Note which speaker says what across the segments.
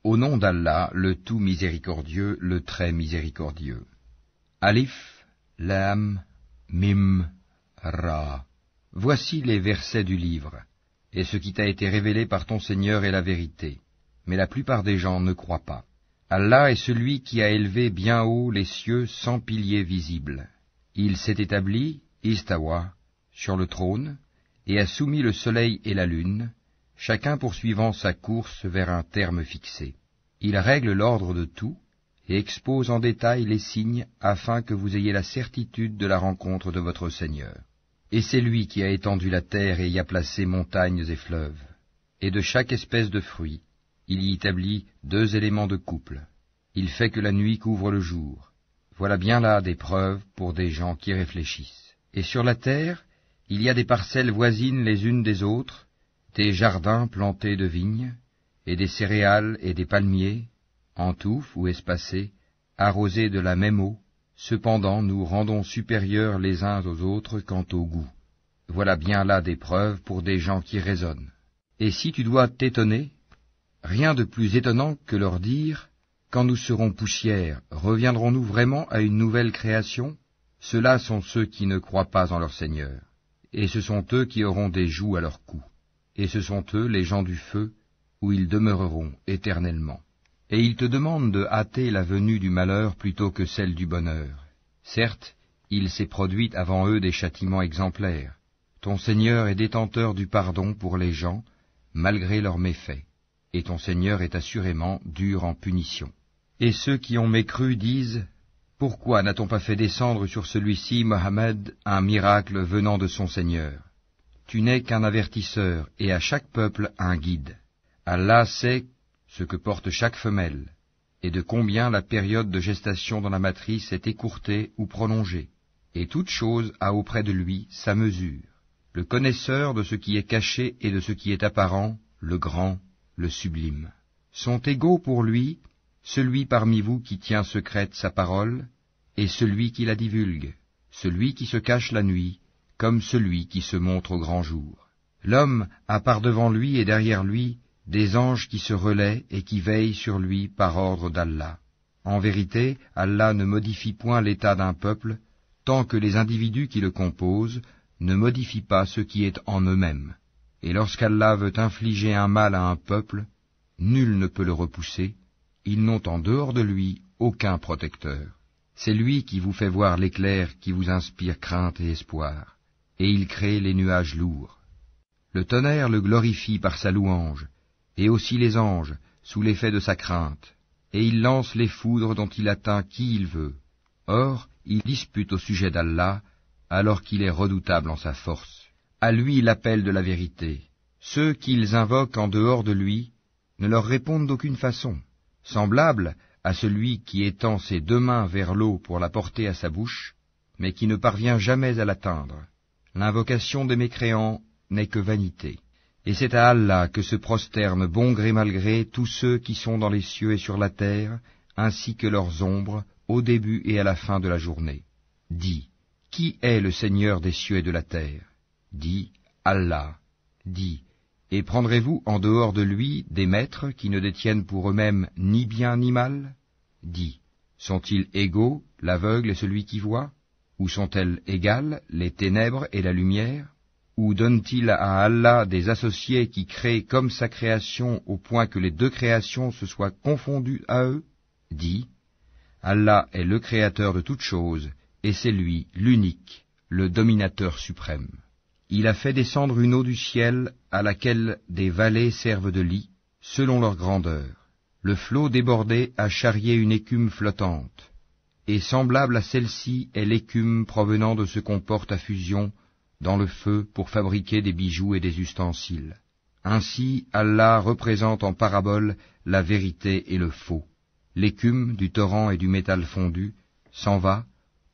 Speaker 1: Au nom d'Allah, le tout miséricordieux, le très miséricordieux. Alif, Lam, Mim, Ra. Voici les versets du livre, et ce qui t'a été révélé par ton Seigneur est la vérité, mais la plupart des gens ne croient pas. Allah est celui qui a élevé bien haut les cieux sans piliers visibles. Il s'est établi, Istawa, sur le trône, et a soumis le soleil et la lune, chacun poursuivant sa course vers un terme fixé. Il règle l'ordre de tout, et expose en détail les signes afin que vous ayez la certitude de la rencontre de votre Seigneur. Et c'est lui qui a étendu la terre et y a placé montagnes et fleuves. Et de chaque espèce de fruit, il y établit 2 éléments de couple. Il fait que la nuit couvre le jour. Voilà bien là des preuves pour des gens qui réfléchissent. Et sur la terre, il y a des parcelles voisines les unes des autres, des jardins plantés de vignes, et des céréales et des palmiers, en touffes ou espacés, arrosés de la même eau. Cependant nous rendons supérieurs les uns aux autres quant au goût. Voilà bien là des preuves pour des gens qui raisonnent. Et si tu dois t'étonner, rien de plus étonnant que leur dire, quand nous serons poussière, reviendrons-nous vraiment à une nouvelle création? Ceux-là sont ceux qui ne croient pas en leur Seigneur, et ce sont eux qui auront des jougs à leur cou, et ce sont eux les gens du feu, où ils demeureront éternellement. Et ils te demandent de hâter la venue du malheur plutôt que celle du bonheur. Certes, il s'est produit avant eux des châtiments exemplaires. Ton Seigneur est détenteur du pardon pour les gens, malgré leurs méfaits, et ton Seigneur est assurément dur en punition. Et ceux qui ont mécru disent, « Pourquoi n'a-t-on pas fait descendre sur celui-ci, Mohammed, un miracle venant de son Seigneur? Tu n'es qu'un avertisseur, et à chaque peuple un guide. Allah sait ce que porte chaque femelle, et de combien la période de gestation dans la matrice est écourtée ou prolongée, et toute chose a auprès de lui sa mesure. Le connaisseur de ce qui est caché et de ce qui est apparent, le grand, le sublime. Sont égaux pour lui celui parmi vous qui tient secrète sa parole, et celui qui la divulgue, celui qui se cache la nuit, comme celui qui se montre au grand jour. L'homme a par devant lui et derrière lui des anges qui se relaient et qui veillent sur lui par ordre d'Allah. En vérité, Allah ne modifie point l'état d'un peuple, tant que les individus qui le composent ne modifient pas ce qui est en eux-mêmes. Et lorsqu'Allah veut infliger un mal à un peuple, nul ne peut le repousser, ils n'ont en dehors de lui aucun protecteur. C'est lui qui vous fait voir l'éclair qui vous inspire crainte et espoir, et il crée les nuages lourds. Le tonnerre le glorifie par sa louange, et aussi les anges, sous l'effet de sa crainte, et il lance les foudres dont il atteint qui il veut. Or, il dispute au sujet d'Allah, alors qu'il est redoutable en sa force. À lui l'appel de la vérité. Ceux qu'ils invoquent en dehors de lui ne leur répondent d'aucune façon. Semblable à celui qui étend ses 2 mains vers l'eau pour la porter à sa bouche, mais qui ne parvient jamais à l'atteindre. L'invocation des mécréants n'est que vanité. Et c'est à Allah que se prosternent bon gré mal gré tous ceux qui sont dans les cieux et sur la terre, ainsi que leurs ombres, au début et à la fin de la journée. Dis, qui est le Seigneur des cieux et de la terre? Dis, Allah. Dis, et prendrez-vous en dehors de lui des maîtres qui ne détiennent pour eux-mêmes ni bien ni mal? Dis, sont-ils égaux, l'aveugle et celui qui voit? Ou sont-elles égales, les ténèbres et la lumière? Ou donne-t-il à Allah des associés qui créent comme sa création au point que les 2 créations se soient confondues à eux? Dis, Allah est le créateur de toutes choses, et c'est lui, l'unique, le dominateur suprême. Il a fait descendre une eau du ciel à laquelle des vallées servent de lit, selon leur grandeur. Le flot débordé a charrié une écume flottante, et semblable à celle-ci est l'écume provenant de ce qu'on porte à fusion dans le feu pour fabriquer des bijoux et des ustensiles. Ainsi, Allah représente en parabole la vérité et le faux. L'écume du torrent et du métal fondu s'en va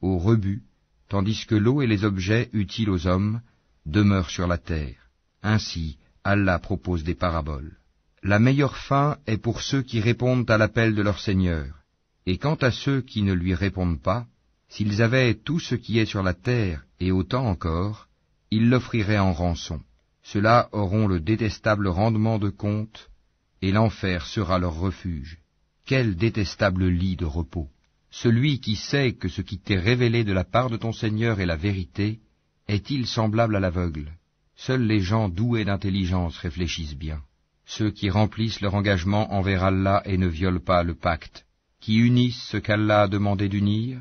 Speaker 1: au rebut, tandis que l'eau et les objets utiles aux hommes demeurent sur la terre. Ainsi, Allah propose des paraboles. La meilleure fin est pour ceux qui répondent à l'appel de leur Seigneur. Et quant à ceux qui ne lui répondent pas, s'ils avaient tout ce qui est sur la terre et autant encore, ils l'offriraient en rançon. Ceux-là auront le détestable rendement de compte et l'enfer sera leur refuge. Quel détestable lit de repos! Celui qui sait que ce qui t'est révélé de la part de ton Seigneur est la vérité, est-il semblable à l'aveugle? Seuls les gens doués d'intelligence réfléchissent bien. Ceux qui remplissent leur engagement envers Allah et ne violent pas le pacte, qui unissent ce qu'Allah a demandé d'unir,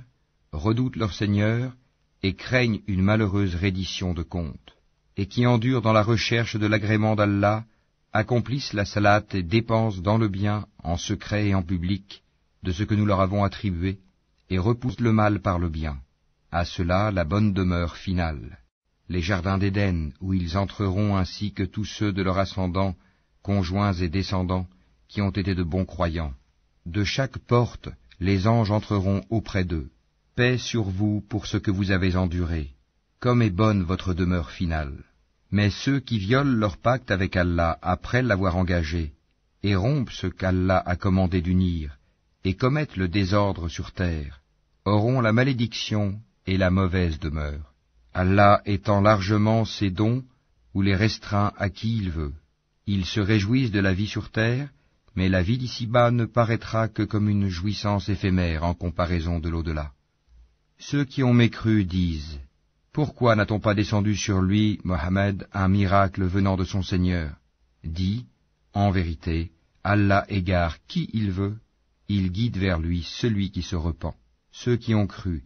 Speaker 1: redoutent leur Seigneur et craignent une malheureuse reddition de compte, et qui endurent dans la recherche de l'agrément d'Allah, accomplissent la salate et dépensent dans le bien, en secret et en public, de ce que nous leur avons attribué, et repoussent le mal par le bien. À cela la bonne demeure finale, les jardins d'Éden, où ils entreront ainsi que tous ceux de leur ascendant, conjoints et descendants, qui ont été de bons croyants. De chaque porte, les anges entreront auprès d'eux. Paix sur vous pour ce que vous avez enduré. Comme est bonne votre demeure finale. Mais ceux qui violent leur pacte avec Allah après l'avoir engagé, et rompent ce qu'Allah a commandé d'unir, et commettent le désordre sur terre, auront la malédiction et la mauvaise demeure. Allah étend largement ses dons ou les restreint à qui il veut. Ils se réjouissent de la vie sur terre, mais la vie d'ici-bas ne paraîtra que comme une jouissance éphémère en comparaison de l'au-delà. Ceux qui ont mécru disent: pourquoi n'a-t-on pas descendu sur lui, Mohammed, un miracle venant de son Seigneur? Dis: en vérité, Allah égare qui il veut, il guide vers lui celui qui se repent. Ceux qui ont cru,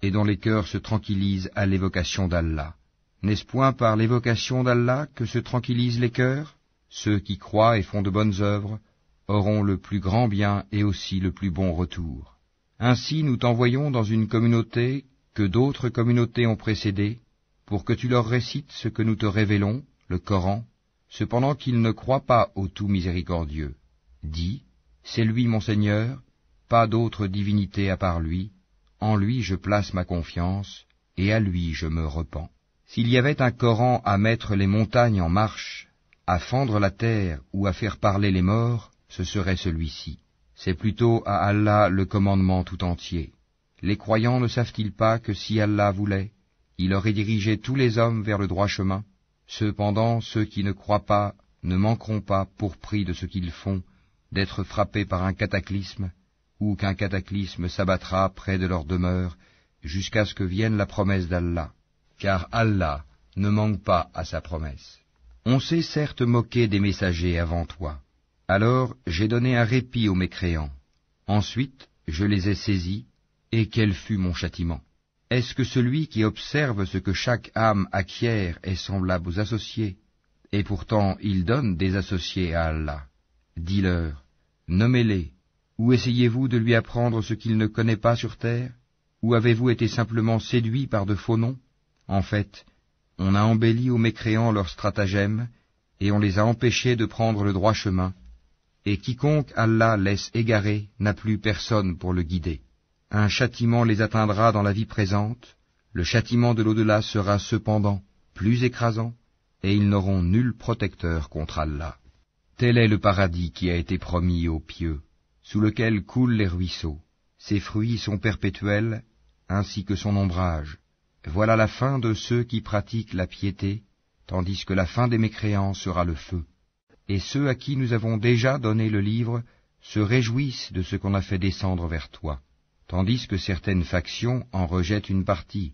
Speaker 1: et dont les cœurs se tranquillisent à l'évocation d'Allah. N'est-ce point par l'évocation d'Allah que se tranquillisent les cœurs? Ceux qui croient et font de bonnes œuvres auront le plus grand bien et aussi le plus bon retour. Ainsi nous t'envoyons dans une communauté que d'autres communautés ont précédée, pour que tu leur récites ce que nous te révélons, le Coran, cependant qu'ils ne croient pas au tout miséricordieux. Dis: c'est lui mon Seigneur, pas d'autre divinité à part lui, en lui je place ma confiance, et à lui je me repens. S'il y avait un Coran à mettre les montagnes en marche, à fendre la terre ou à faire parler les morts, ce serait celui-ci. C'est plutôt à Allah le commandement tout entier. Les croyants ne savent-ils pas que si Allah voulait, il aurait dirigé tous les hommes vers le droit chemin? Cependant, ceux qui ne croient pas ne manqueront pas, pour prix de ce qu'ils font, d'être frappés par un cataclysme, ou qu'un cataclysme s'abattra près de leur demeure, jusqu'à ce que vienne la promesse d'Allah. Car Allah ne manque pas à sa promesse. On s'est certes moqué des messagers avant toi. Alors j'ai donné un répit aux mécréants. Ensuite, je les ai saisis, et quel fut mon châtiment? Est-ce que celui qui observe ce que chaque âme acquiert est semblable aux associés? Et pourtant il donne des associés à Allah. Dis-leur: nommez-les, ou essayez-vous de lui apprendre ce qu'il ne connaît pas sur terre? Ou avez-vous été simplement séduits par de faux noms? En fait, on a embelli aux mécréants leurs stratagèmes, et on les a empêchés de prendre le droit chemin, et quiconque Allah laisse égarer n'a plus personne pour le guider. Un châtiment les atteindra dans la vie présente, le châtiment de l'au-delà sera cependant plus écrasant, et ils n'auront nul protecteur contre Allah. Tel est le paradis qui a été promis aux pieux, sous lequel coulent les ruisseaux. Ses fruits sont perpétuels, ainsi que son ombrage. Voilà la fin de ceux qui pratiquent la piété, tandis que la fin des mécréants sera le feu. Et ceux à qui nous avons déjà donné le livre se réjouissent de ce qu'on a fait descendre vers toi, tandis que certaines factions en rejettent une partie.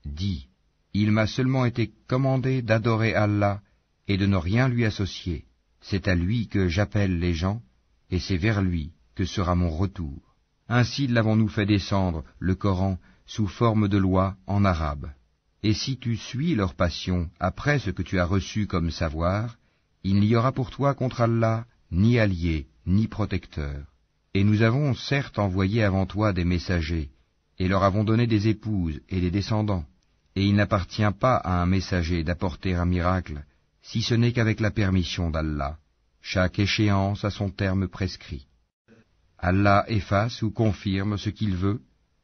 Speaker 1: Dis: il m'a seulement été commandé d'adorer Allah et de ne rien lui associer. C'est à lui que j'appelle les gens, et c'est vers lui que sera mon retour. Ainsi l'avons-nous fait descendre, le Coran, sous forme de loi en arabe. Et si tu suis leur passion après ce que tu as reçu comme savoir, il n'y aura pour toi contre Allah ni allié, ni protecteur. Et nous avons certes envoyé avant toi des messagers, et leur avons donné des épouses et des descendants, et il n'appartient pas à un messager d'apporter un miracle, si ce n'est qu'avec la permission d'Allah. Chaque échéance a son terme prescrit. Allah efface ou confirme ce qu'il veut,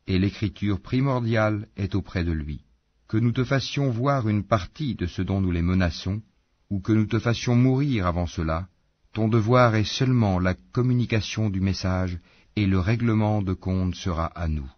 Speaker 1: et l'écriture primordiale est auprès de lui. Que nous te fassions voir une partie de ce dont nous les menaçons, ou que nous te fassions mourir avant cela, ton devoir est seulement la communication du message, et le règlement de compte sera à nous.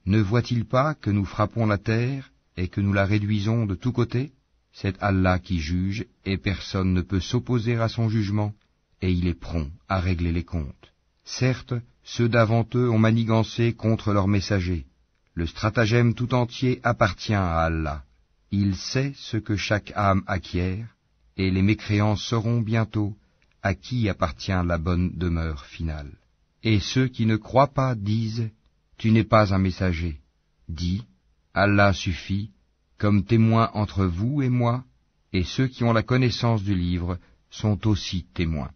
Speaker 1: Ne voit-il pas que nous frappons la terre, et que nous la réduisons de tous côtés? C'est Allah qui juge, et personne ne peut s'opposer à son jugement, et il est prompt à régler les comptes. Certes, ceux d'avant eux ont manigancé contre leurs messagers. Le stratagème tout entier appartient à Allah. Il sait ce que chaque âme acquiert, et les mécréants sauront bientôt à qui appartient la bonne demeure finale. Et ceux qui ne croient pas disent, tu n'es pas un messager. Dis, Allah suffit, comme témoin entre vous et moi, et ceux qui ont la connaissance du livre sont aussi témoins.